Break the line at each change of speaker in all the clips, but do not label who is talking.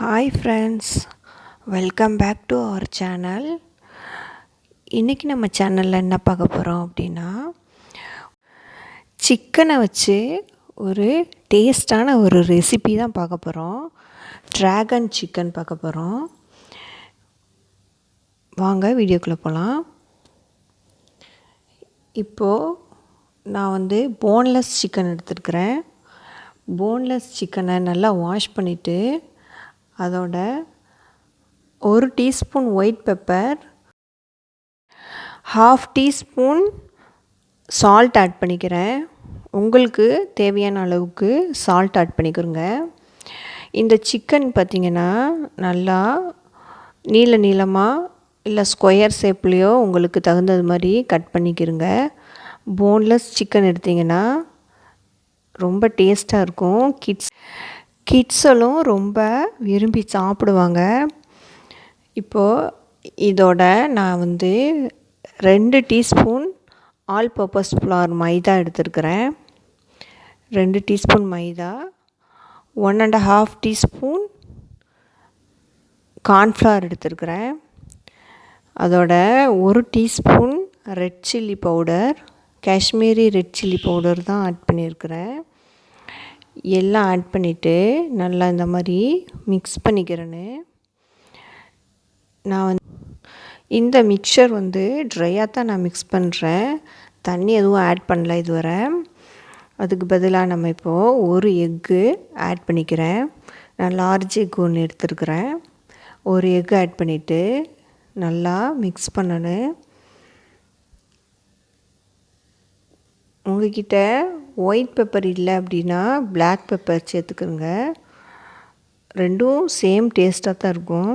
Hi friends, welcome back to our channel. இன்றைக்கி நம்ம சேனலில் என்ன பார்க்க போகிறோம் அப்படின்னா, சிக்கனை வச்சு ஒரு டேஸ்டான ஒரு ரெசிபி தான் பார்க்க போகிறோம். ட்ராகன் சிக்கன் பார்க்க போகிறோம். வாங்க வீடியோக்குள்ளே போகலாம். இப்போது நான் போன்லெஸ் சிக்கன் எடுத்துருக்கிறேன். போன்லெஸ் சிக்கனை நல்லா வாஷ் பண்ணிவிட்டு அதோட 1 teaspoon white pepper, 1/2 teaspoon salt add பண்ணிக்கிறேன். உங்களுக்கு தேவையான அளவுக்கு சால்ட் ஆட் பண்ணிக்கிறோங்க. இந்த சிக்கன் பார்த்திங்கன்னா நல்லா நீளமாக இல்லை ஸ்கொயர் ஷேப்லேயோ உங்களுக்கு தகுந்தது மாதிரி கட் பண்ணிக்கிறங்க. போன்லெஸ் சிக்கன் எடுத்திங்கன்னா ரொம்ப டேஸ்ட்டாக இருக்கும். கிட்ஸெல்லாம் ரொம்ப விரும்பி சாப்பிடுவாங்க. இப்போது இதோட நான் 2 டீஸ்பூன் ஆல் பர்பஸ் ஃப்ளார் மைதா எடுத்துருக்கிறேன். 2 டீஸ்பூன் மைதா, 1 1/2 டீஸ்பூன் கார்ன்ஃப்ளவர் எடுத்துருக்கிறேன். அதோட 1 teaspoon red chilli powder, Kashmiri red chilli powder தான் ஆட் பண்ணியிருக்கிறேன். எல்லாம் ஆட் பண்ணிவிட்டு நல்லா இந்த மாதிரி மிக்ஸ் பண்ணிக்கிறேன்னு. நான் இந்த மிக்சர் ட்ரையாக தான் நான் மிக்ஸ் பண்ணுறேன். தண்ணி எதுவும் ஆட் பண்ணல இதுவரை. அதுக்கு பதிலாக நம்ம இப்போது ஒரு எக்கு ஆட் பண்ணிக்கிறேன். நான் லார்ஜ் எக் ஒன்று எடுத்துருக்கிறேன். ஒரு எக்கு ஆட் பண்ணிவிட்டு நல்லா மிக்ஸ் பண்ணணும். உங்கள்கிட்ட ஒயிட் பெப்பர் இல்லை அப்படின்னா பிளாக் பெப்பர் சேர்த்துக்கிறோங்க. ரெண்டும் சேம் டேஸ்ட்டாக தான் இருக்கும்.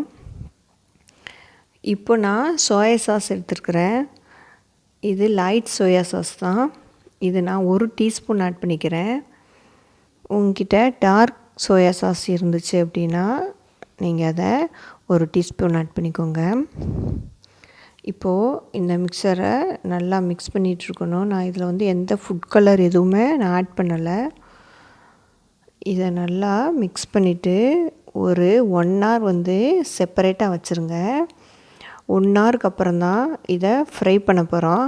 இப்போ நான் சோயா சாஸ் எடுத்துருக்கிறேன். இது லைட் சோயா சாஸ் தான். இது நான் 1 டீஸ்பூன் ஆட் பண்ணிக்கிறேன். உங்ககிட்ட டார்க் சோயா சாஸ் இருந்துச்சு அப்படின்னா நீங்கள் அதை 1 டீஸ்பூன் ஆட் பண்ணிக்கோங்க. இப்போது இந்த மிக்சரை நல்லா மிக்ஸ் பண்ணிகிட்ருக்கணும். நான் இதில் எந்த ஃபுட் கலர் எதுவுமே நான் ஆட் பண்ணலை. இதை நல்லா மிக்ஸ் பண்ணிவிட்டு ஒரு 1 hour செப்பரேட்டாக வச்சுருங்க. 1 hourக்கு அப்புறம்தான் இதை ஃப்ரை பண்ண போகிறோம்.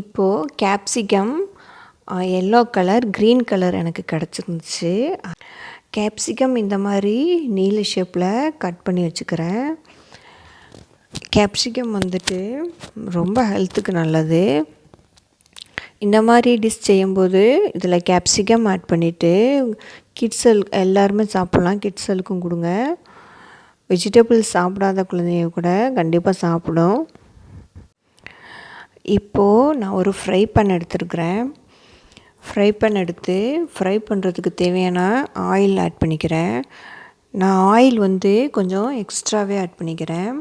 இப்போது capsicum yellow colour, green colour எனக்கு கிடச்சிருந்துச்சு. கேப்சிகம் இந்த மாதிரி நீல ஷேப்பில் கட் பண்ணி வச்சுக்கிறேன். கேப்சிகம் ரொம்ப ஹெல்த்துக்கு நல்லது. இந்த மாதிரி டிஷ் செய்யும்போது இதில் கேப்சிகம் ஆட் பண்ணிவிட்டு எல்லாருமே சாப்பிட்லாம். கிட்ஸுக்கும் கொடுங்க. வெஜிடபிள்ஸ் சாப்பிடாத குழந்தைங்க கூட கண்டிப்பாக சாப்பிடும். இப்போது நான் ஒரு ஃப்ரை பேன் எடுத்துருக்கிறேன். ஃப்ரை பேன் எடுத்து ஃப்ரை பண்ணுறதுக்கு தேவையான ஆயில் ஆட் பண்ணிக்கிறேன். நான் ஆயில் கொஞ்சம் எக்ஸ்ட்ராவே ஆட் பண்ணிக்கிறேன்.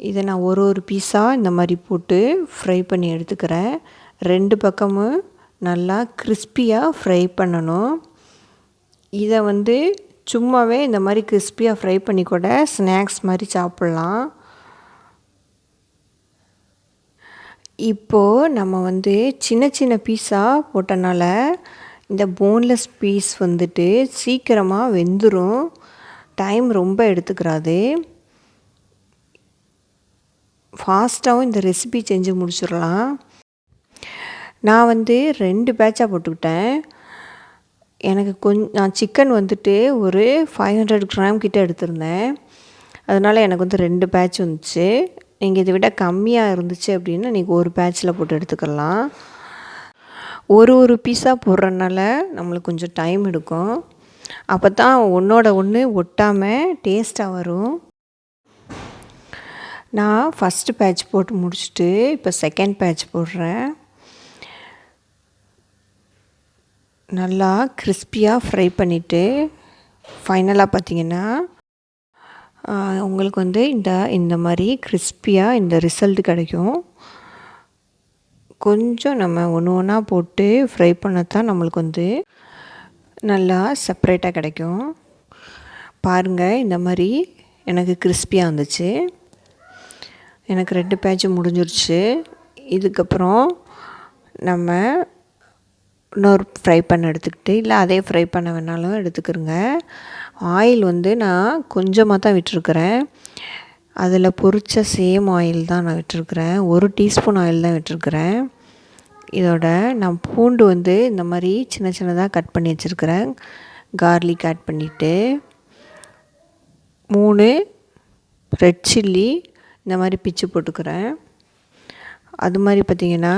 இதை நான் ஒரு பீஸாக இந்த மாதிரி போட்டு ஃப்ரை பண்ணி எடுத்துக்கிறேன். 2 பக்கமும் நல்லா கிறிஸ்பியாக ஃப்ரை பண்ணணும். இதை சும்மாவே இந்த மாதிரி கிறிஸ்பியாக ஃப்ரை பண்ணி கூட ஸ்நாக்ஸ் மாதிரி சாப்பிட்லாம். இப்போது நம்ம சின்ன சின்ன பீஸாக போட்டனால இந்த போன்லெஸ் பீஸ் சீக்கிரமாக வெந்துடும். டைம் ரொம்ப எடுத்துக்கிறாது. ஃபாஸ்ட்டாகவும் இந்த ரெசிபி செஞ்சு முடிச்சிடலாம். நான் 2 பேட்சாக போட்டுக்கிட்டேன். எனக்கு நான் சிக்கன் ஒரு 500 கிராம் கிட்ட எடுத்திருந்தேன். அதனால் எனக்கு 2 பேட்ச் வந்துச்சு. நீங்கள் இதை விட கம்மியாக இருந்துச்சு அப்படின்னா நீங்கள் ஒரு பேட்சில் போட்டு எடுத்துக்கலாம். ஒரு பீஸாக போடுறதுனால நம்மளுக்கு கொஞ்சம் டைம் எடுக்கும். அப்போ தான் ஒன்றோட ஒன்று ஒட்டாமல் டேஸ்ட்டாக வரும். நான் ஃபஸ்ட்டு பேட்ச் போட்டு முடிச்சுட்டு இப்போ செகண்ட் பேட்ச் போடுறேன். நல்லா கிறிஸ்பியாக ஃப்ரை பண்ணிவிட்டு ஃபைனலாக பார்த்திங்கன்னா உங்களுக்கு இந்த மாதிரி கிறிஸ்பியாக இந்த ரிசல்ட் கிடைக்கும். கொஞ்சம் நம்ம ஒன்றா போட்டு ஃப்ரை பண்ணத்தான் நம்மளுக்கு நல்லா செப்பரேட்டாக கிடைக்கும். பாருங்கள், இந்த மாதிரி எனக்கு கிறிஸ்பியாக வந்துச்சு. எனக்கு 2 பேட்ச் முடிஞ்சிருச்சு. இதுக்கப்புறம் நம்ம இன்னொரு ஃப்ரை பண்ண எடுத்துக்கிட்டு, இல்லை அதே ஃப்ரை பண்ண வேணாலும் எடுத்துக்கிறங்க. ஆயில் வந்து நான் கொஞ்சமாக தான் விட்டுருக்கிறேன். அதில் பொரிச்ச சேம் ஆயில் தான் நான் விட்டுருக்கிறேன். 1 டீஸ்பூன் ஆயில் தான் விட்டுருக்கிறேன். இதோட நான் பூண்டு வந்து இந்த மாதிரி சின்ன சின்னதாக கட் பண்ணி வச்சுருக்கிறேன். கார்லிக் ஆட் பண்ணிவிட்டு 3 ரெட் சில்லி இந்த மாதிரி பிச்சு போட்டுக்கிறேன். அது மாதிரி பார்த்திங்கன்னா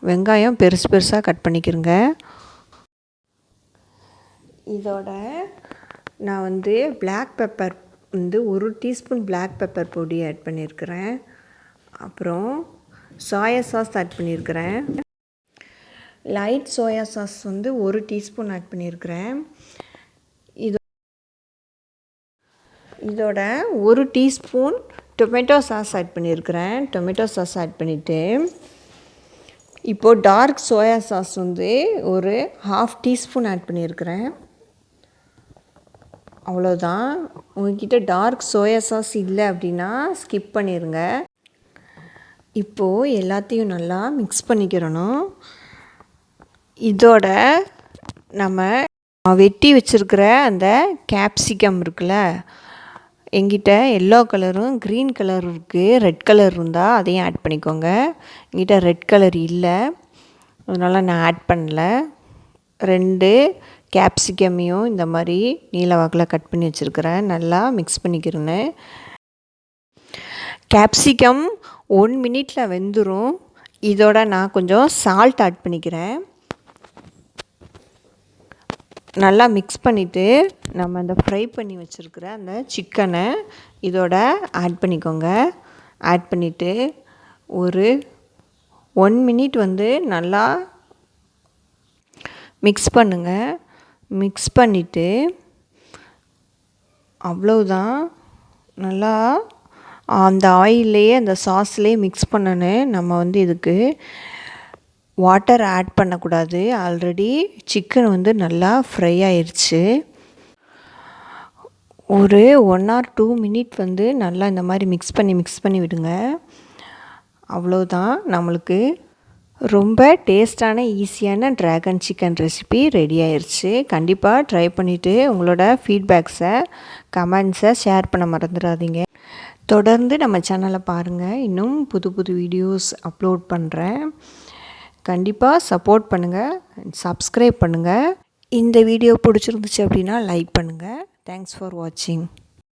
வெங்காயம் பெருசு பெருசாக கட் பண்ணிக்கிறேங்க. இதோட நான் வந்து பிளாக் பெப்பர் வந்து 1 டீஸ்பூன் பிளாக் பெப்பர் பொடி ஆட் பண்ணியிருக்கிறேன். அப்புறம் சோயா சாஸ் ஆட் பண்ணியிருக்கிறேன். லைட் சோயா சாஸ் வந்து 1 டீஸ்பூன் ஆட் பண்ணியிருக்கிறேன். இதோட 1 டீஸ்பூன் டொமேட்டோ சாஸ் ஆட் பண்ணியிருக்கிறேன். டொமேட்டோ சாஸ் ஆட் பண்ணிவிட்டு இப்போது டார்க் சோயா சாஸ் வந்து ஒரு 1/2 டீஸ்பூன் ஆட் பண்ணியிருக்கிறேன். அவ்வளோதான். உங்கள்கிட்ட டார்க் சோயா சாஸ் இல்லை அப்படின்னா ஸ்கிப் பண்ணிடுங்க. இப்போது எல்லாத்தையும் நல்லா மிக்ஸ் பண்ணிக்கிறணும். இதோட நம்ம வெட்டி வச்சுருக்கிற அந்த கேப்சிகம் இருக்குல்ல, எங்கிட்ட எல்லோ கலரும் க்ரீன் கலர் இருக்குது. ரெட் கலர் இருந்தால் அதையும் ஆட் பண்ணிக்கோங்க. எங்கிட்ட ரெட் கலர் இல்லை, அதனால் நான் ஆட் பண்ணல. 2 கேப்சிகமையும் இந்த மாதிரி நீல வாக்கில் கட் பண்ணி வச்சுருக்கிறேன். நல்லா மிக்ஸ் பண்ணிக்கிறேன்னு. கேப்சிகம் 1 மினிட்டில் வெந்துடும். இதோட நான் கொஞ்சம் சால்ட் ஆட் பண்ணிக்கிறேன். நல்லா மிக்ஸ் பண்ணிவிட்டு நம்ம அந்த ஃப்ரை பண்ணி வச்சுருக்கிற அந்த சிக்கனை இதோட ஆட் பண்ணிக்கோங்க. ஆட் பண்ணிவிட்டு ஒரு 1 மினிட் வந்து நல்லா மிக்ஸ் பண்ணுங்கள். மிக்ஸ் பண்ணிவிட்டு அவ்வளோதான். நல்லா அந்த ஆயில்லையே அந்த சாஸ்லேயே மிக்ஸ் பண்ணணும். நம்ம வந்து இதுக்கு வாட்டர் ஆட் பண்ணக்கூடாது. ஆல்ரெடி சிக்கன் வந்து நல்லா ஃப்ரை ஆயிடுச்சு. ஒரு 1 or 2 மினிட் வந்து நல்லா இந்த மாதிரி மிக்ஸ் பண்ணி விடுங்க. அவ்வளோதான், நம்மளுக்கு ரொம்ப டேஸ்டான ஈஸியான ட்ராகன் சிக்கன் ரெசிபி ரெடி ஆயிடுச்சு. கண்டிப்பாக ட்ரை பண்ணிவிட்டு உங்களோட ஃபீட்பேக்ஸை கமெண்ட்ஸை ஷேர் பண்ண மறந்துடாதீங்க. தொடர்ந்து நம்ம சேனலை பாருங்கள். இன்னும் புது புது வீடியோஸ் அப்லோட் பண்ணுறேன். கண்டிப்பாக சப்போர்ட் பண்ணுங்கள், சப்ஸ்கிரைப் பண்ணுங்கள். இந்த வீடியோ பிடிச்சிருந்துச்சு அப்படின்னா லைக் பண்ணுங்கள். தேங்க்ஸ் ஃபார் வாட்சிங்.